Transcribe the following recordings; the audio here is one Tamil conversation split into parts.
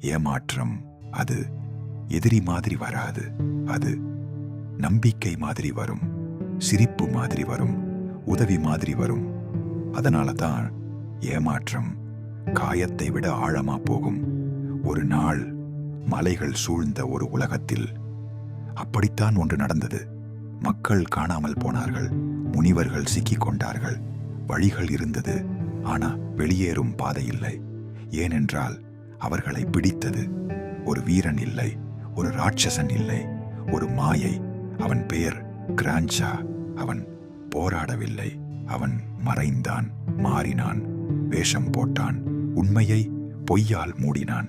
ஏமாற்றம் அது எதிரி மாதிரி வராது. அது நம்பிக்கை மாதிரி வரும், சிரிப்பு மாதிரி வரும், உதவி மாதிரி வரும். அதனால தான் ஏமாற்றம் காயத்தை விட ஆழமா போகும். ஒரு நாள் மலைகள் சூழ்ந்த ஒரு உலகத்தில் அப்படித்தான் ஒன்று நடந்தது. மக்கள் காணாமல் போனார்கள், முனிவர்கள் சிக்கிக் கொண்டார்கள். வழிகள் இருந்தது, ஆனா வெளியேறும் பாதை இல்லை. ஏனென்றால் அவர்களை பிடித்தது ஒரு வீரன் இல்லை, ஒரு ராட்சசன் இல்லை, ஒரு மாயை. அவன் பெயர் கிராஞ்சா. அவன் போராடவில்லை, அவன் மறைந்தான், மாறினான், வேஷம் போட்டான், உண்மையை பொய்யால் மூடினான்.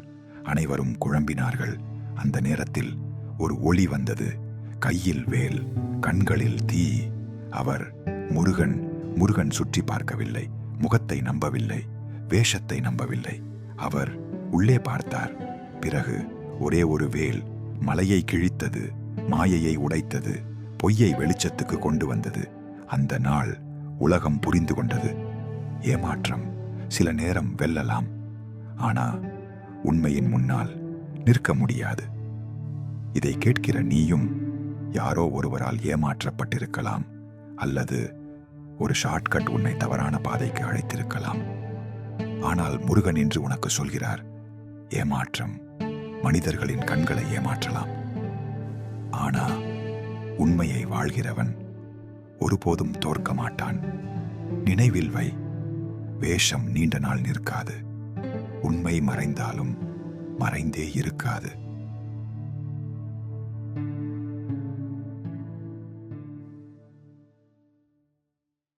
அனைவரும் குழம்பினார்கள். அந்த நேரத்தில் ஒரு ஒளி வந்தது. கையில் வேல், கண்களில் தீ. அவர் முருகன். முருகன் சுற்றி பார்க்கவில்லை, முகத்தை நம்பவில்லை, வேஷத்தை நம்பவில்லை. அவர் உள்ளே பார்த்தார். பிறகு ஒரே ஒரு வேல் மலையை கிழித்தது, மாயையை உடைத்தது, பொய்யை வெளிச்சத்துக்கு கொண்டு வந்தது. அந்த நாள் உலகம் புரிந்து கொண்டது. ஏமாற்றம் சில நேரம் வெல்லலாம், ஆனா உண்மையின் முன்னால் நிற்க முடியாது. இதை கேட்கிற நீயும் யாரோ ஒருவரால் ஏமாற்றப்பட்டிருக்கலாம், அல்லது ஒரு ஷார்ட்கட் உன்னை தவறான பாதைக்கு அழைத்திருக்கலாம். ஆனால் முருகன் என்று உனக்கு சொல்கிறார், ஏமாற்றம் மனிதர்களின் கண்களை ஏமாற்றலாம், ஆனா உண்மையை வாழ்கிறவன் ஒருபோதும் தோற்க மாட்டான். நினைவில் வை, வேஷம் நீண்ட நாள் நிற்காது, உண்மை மறைந்தாலும் மறைந்தே இருக்காது.